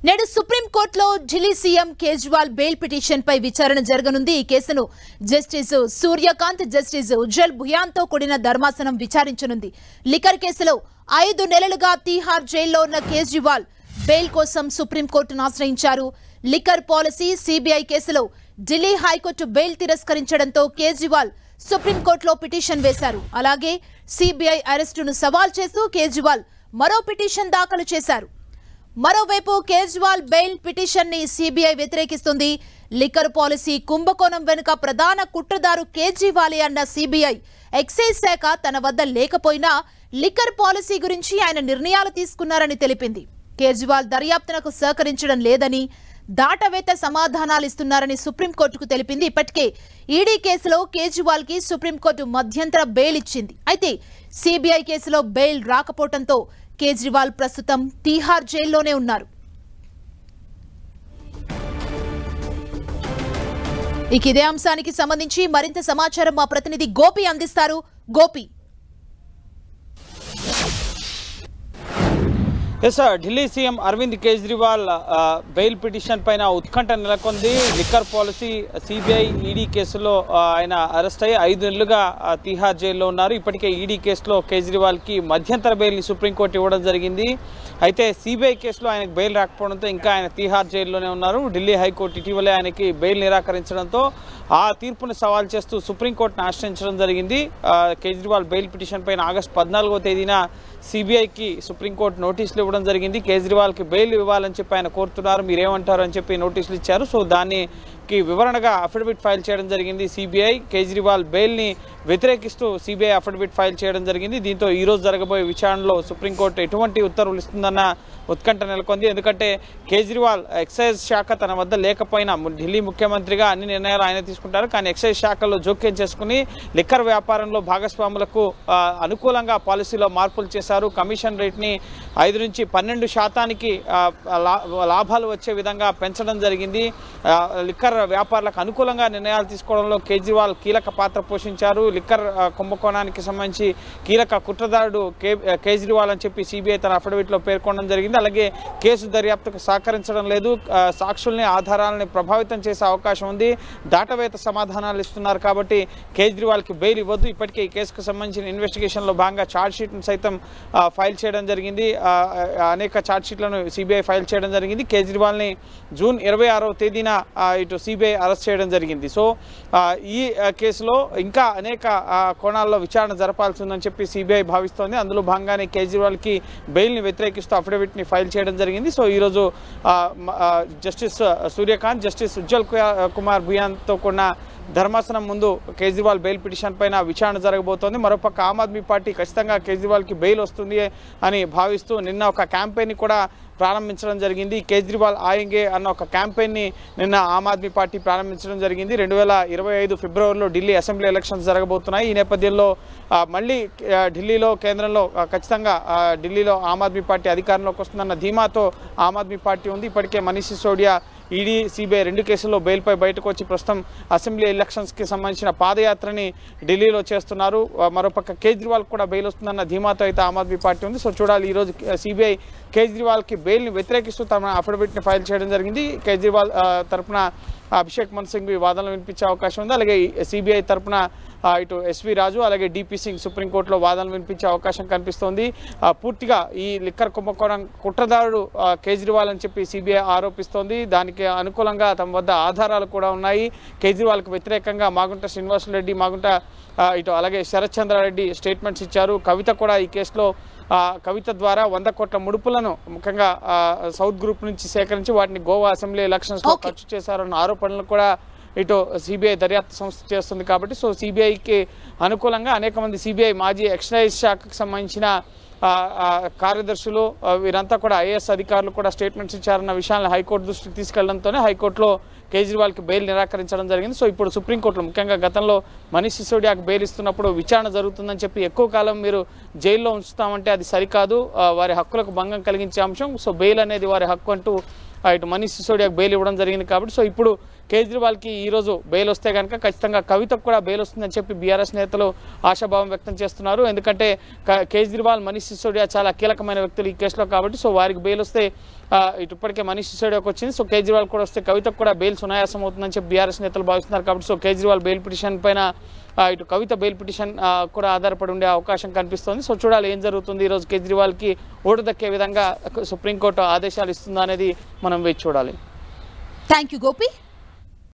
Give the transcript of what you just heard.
నేడు సుప్రీం కోర్టులో Delhi CM Kejriwal bail petition పై విచారణ జరగనుంది. ఈ కేసును జస్టిస్ సూర్యకాంత్, జస్టిస్ ఉజ్జల్ భుయాన్తో కూడిన ధర్మాసనం విచారించనుంది. లిక్కర్ కేసులో 5 నెలలుగా తీహార్ జైల్లో ఉన్న కేజ్రీవాల్ బెయిల్ కోసం సుప్రీం కోర్టును ఆశ్రయించారు. లిక్కర్ పాలసీ, సిబిఐ కేసులో ఢిల్లీ హైకోర్టు బెయిల్ తిరస్కరించడంతో కేజ్రీవాల్ సుప్రీం కోర్టులో పిటిషన్ వేశారు. అలాగే సిబిఐ అరెస్టును సవాల్ చేస్తూ కేజ్రీవాల్ మరో పిటిషన్ దాఖలు చేశారు. మరోవైపు కేజ్రీవాల్ బెయిల్ పిటిషన్ ని సిబిఐ వ్యతిరేకిస్తుంది. లిక్కర్ పాలసీ కుంభకోణం వెనుక ప్రధాన కుట్రదారు కేజ్రీవాలే అన్న సిబిఐ, ఎక్సైజ్ శాఖ తన వద్ద లేకపోయినా లిక్కర్ పాలసీ గురించి ఆయన నిర్ణయాలు తీసుకున్నారని తెలిపింది. కేజ్రీవాల్ దర్యాప్తునకు సహకరించడం లేదని, దాటవేత సమాధానాలు ఇస్తున్నారని సుప్రీంకోర్టుకు తెలిపింది. ఇప్పటికే ఈడీ కేసులో కేజ్రీవాల్ కి సుప్రీంకోర్టు మధ్యంతర బెయిల్ ఇచ్చింది. అయితే సిబిఐ కేసులో బెయిల్ రాకపోవడంతో కేజ్రీవాల్ ప్రస్తుతం తీహార్ జైల్లోనే ఉన్నారు. ఇదే అంశానికి సంబంధించి మరింత సమాచారం మా ప్రతినిధి గోపి అందిస్తారు. Gopi, Delhi CM Arvind Kejriwal bail petition పైన ఉత్కంఠ నెలకొంది. లిక్కర్ పాలసీ, సిబిఐ, ఈడీ కేసులో ఆయన అరెస్ట్ అయ్యి 5 నెలలుగా తీహార్ జైల్లో ఉన్నారు. ఇప్పటికే ఈడీ కేసులో కేజ్రీవాల్కి మధ్యంతర బెయిల్ని సుప్రీంకోర్టు ఇవ్వడం జరిగింది. అయితే సిబిఐ కేసులో ఆయనకు బెయిల్ రాకపోవడంతో ఇంకా ఆయన తీహార్ జైల్లోనే ఉన్నారు. ఢిల్లీ హైకోర్టు ఇటీవలే ఆయనకి బెయిల్ నిరాకరించడంతో ఆ తీర్పును సవాల్ చేస్తూ సుప్రీంకోర్టును ఆశ్రయించడం జరిగింది. కేజ్రీవాల్ బెయిల్ పిటిషన్ పైన ఆగస్టు 14వ తేదీన సిబిఐకి సుప్రీంకోర్టు నోటీసులు ఇవ్వడం జరిగింది. కేజ్రీవాల్కి బెయిల్ ఇవ్వాలని చెప్పి ఆయన కోరుతున్నారు, మీరేమంటారు అని చెప్పి నోటీసులు ఇచ్చారు. సో దానికి వివరణగా అఫిడవిట్ ఫైల్ చేయడం జరిగింది సిబిఐ. కేజ్రీవాల్ బెయిల్ని వ్యతిరేకిస్తూ సిబిఐ అఫిడవిట్ ఫైల్ చేయడం జరిగింది. దీంతో ఈ రోజు జరగబోయే విచారణలో సుప్రీంకోర్టు ఎటువంటి ఉత్తర్వులు ఇస్తుందన్న ఉత్కంఠ నెలకొంది. ఎందుకంటే కేజ్రీవాల్ ఎక్సైజ్ శాఖ తన వద్ద లేకపోయినా ఢిల్లీ ముఖ్యమంత్రిగా అన్ని నిర్ణయాలు ఆయన తీసుకుంటారు. కానీ ఎక్సైజ్ శాఖలో జోక్యం చేసుకుని లిక్కర్ వ్యాపారంలో భాగస్వాములకు అనుకూలంగా పాలసీలో మార్పులు చేశారు. కమిషన్ రేట్ని 5 నుంచి 12% లాభాలు వచ్చే విధంగా పెంచడం జరిగింది. లిక్కర్ వ్యాపారులకు అనుకూలంగా నిర్ణయాలు తీసుకోవడంలో కేజ్రీవాల్ కీలక పాత్ర పోషించారు. లిక్కర్ కుంభకోణానికి సంబంధించి కీలక కుట్రదారుడు కేజ్రీవాల్ అని చెప్పి సిబిఐ తన అఫిడవిట్లో పేర్కొనడం జరిగింది. అలాగే కేసు దర్యాప్తుకు సహకరించడం లేదు, సాక్షుల్ని, ఆధారాలని ప్రభావితం చేసే అవకాశం ఉంది, దాటవేత సమాధానాలు ఇస్తున్నారు కాబట్టి కేజ్రీవాల్కి బెయిల్ ఇవ్వద్దు. ఇప్పటికే ఈ కేసుకు సంబంధించిన ఇన్వెస్టిగేషన్లో భాగంగా ఛార్జ్షీట్ను సైతం ఫైల్ చేయడం జరిగింది. అనేక ఛార్జ్షీట్లను సిబిఐ ఫైల్ చేయడం జరిగింది. కేజ్రీవాల్ని జూన్ 26వ తేదీన ఇటు సిబిఐ అరెస్ట్ చేయడం జరిగింది. సో ఈ కేసులో ఇంకా అనేక కోణాల్లో విచారణ జరపాల్సి ఉందని చెప్పి సిబిఐ భావిస్తోంది. అందులో భాగంగానే కేజ్రీవాల్కి బెయిల్ని వ్యతిరేకిస్తూ అఫిడవిట్ని ఫైల్ చేయడం జరిగింది. సో ఈరోజు జస్టిస్ సూర్యకాంత్, జస్టిస్ ఉజ్జల్ కుమార్ భుయాన్తో కూడిన ధర్మాసనం ముందు కేజ్రీవాల్ బెయిల్ పిటిషన్ పైన విచారణ జరగబోతోంది. మరోపక్క ఆమ్ ఆద్మీ పార్టీ ఖచ్చితంగా కేజ్రీవాల్కి బెయిల్ వస్తుంది అని భావిస్తూ నిన్న ఒక క్యాంపెయిన్ కూడా ప్రారంభించడం జరిగింది. కేజ్రీవాల్ ఆయేంగే అన్న ఒక క్యాంపెయిన్ని నిన్న ఆమ్ ఆద్మీ పార్టీ ప్రారంభించడం జరిగింది. 2025 ఫిబ్రవరిలో ఢిల్లీ అసెంబ్లీ ఎలక్షన్స్ జరగబోతున్నాయి. ఈ నేపథ్యంలో మళ్ళీ ఢిల్లీలో, కేంద్రంలో ఖచ్చితంగా ఢిల్లీలో ఆమ్ ఆద్మీ పార్టీ అధికారంలోకి వస్తుందన్న ధీమాతో ఆమ్ ఆద్మీ పార్టీ ఉంది. ఇప్పటికే మనీష్ సిసోడియా ఈడీ, సిబిఐ 2 కేసుల్లో బెయిల్పై బయటకు వచ్చి ప్రస్తుతం అసెంబ్లీ ఎలక్షన్స్కి సంబంధించిన పాదయాత్రని ఢిల్లీలో చేస్తున్నారు. మరోపక్క కేజ్రీవాల్ కూడా బెయిల్ వస్తుందన్న ధీమాతో అయితే ఆమ్ ఆద్మీ పార్టీ ఉంది. సో చూడాలి. ఈరోజు సిబిఐ కేజ్రీవాల్కి బెయిల్ని వ్యతిరేకిస్తూ తమ అఫిడవిట్ని ఫైల్ చేయడం జరిగింది. కేజ్రీవాల్ తరఫున అభిషేక్ మను సింఘ్ వాదనలు వినిపించే అవకాశం ఉంది. అలాగే సిబిఐ తరఫున ఇటు ఎస్వి రాజు, అలాగే డిపి సింగ్ సుప్రీంకోర్టులో వాదనలు వినిపించే అవకాశం కనిపిస్తోంది. పూర్తిగా ఈ లిక్కర్ కుంభకోణం కుట్రదారుడు కేజ్రీవాల్ అని చెప్పి సిబిఐ ఆరోపిస్తోంది. దానికి అనుకూలంగా తమ వద్ద ఆధారాలు కూడా ఉన్నాయి. కేజ్రీవాల్కు వ్యతిరేకంగా మాగుంట శ్రీనివాసరెడ్డి, ఇటు అలాగే శరత్ చంద్రారెడ్డి స్టేట్మెంట్స్ ఇచ్చారు. కవిత కూడా ఈ కేసులో కవిత ద్వారా 100 కోట్ల ముడుపులను ముఖ్యంగా సౌత్ గ్రూప్ నుంచి సేకరించి వాటిని గోవా అసెంబ్లీ ఎలక్షన్స్లో ఖర్చు చేశారన్న ఆరోపణలు కూడా ఇటు సిబిఐ దర్యాప్తు సంస్థ చేస్తుంది. కాబట్టి సో సిబిఐకి అనుకూలంగా అనేక మంది సిబిఐ మాజీ ఎక్సైజ్ శాఖకు సంబంధించిన కార్యదర్శులు, వీరంతా కూడా ఐఏఎస్ అధికారులు కూడా స్టేట్మెంట్స్ ఇచ్చారన్న విషయాన్ని హైకోర్టు దృష్టికి తీసుకెళ్లడంతోనే హైకోర్టులో కేజ్రీవాల్కి బెయిల్ నిరాకరించడం జరిగింది. సో ఇప్పుడు సుప్రీంకోర్టులో ముఖ్యంగా గతంలో మనీష్ సిసోడియాకి బెయిల్ ఇస్తున్నప్పుడు విచారణ జరుగుతుందని చెప్పి ఎక్కువ కాలం మీరు జైల్లో ఉంచుతామంటే అది సరికాదు, వారి హక్కులకు భంగం కలిగించే అంశం. సో బెయిల్ అనేది వారి హక్కు అంటూ ఇటు మనీష్ సిసోడియాకి బెయిల్ ఇవ్వడం జరిగింది. కాబట్టి సో ఇప్పుడు కేజ్రీవాల్కి ఈరోజు బెయిల్ వస్తే కనుక ఖచ్చితంగా కవితకు కూడా బెయిల్ వస్తుందని చెప్పి బీఆర్ఎస్ నేతలు ఆశాభావం వ్యక్తం చేస్తున్నారు. ఎందుకంటే కేజ్రీవాల్, మనీష్ సిసోడియా చాలా కీలకమైన వ్యక్తులు ఈ కేసులో కాబట్టి సో వారికి బెయిల్ వస్తే ఇప్పటికే మనీష్ సిసోడియాకి వచ్చింది. సో కేజ్రీవాల్ కూడా వస్తే కవితకు కూడా బెయిల్ సునాయాసం అవుతుందని చెప్పి బీఆర్ఎస్ నేతలు భావిస్తున్నారు. కాబట్టి సో కేజ్రీవాల్ బెయిల్ పిటిషన్ పైన ఇటు కవిత బెయిల్ పిటిషన్ కూడా ఆధారపడి ఉండే అవకాశం కనిపిస్తోంది. సో చూడాలి ఏం జరుగుతుంది. ఈరోజు కేజ్రీవాల్కి ఓటు దక్కే విధంగా సుప్రీంకోర్టు ఆదేశాలు ఇస్తుందా అనేది మనం వేచి చూడాలి. Thank you Gopi.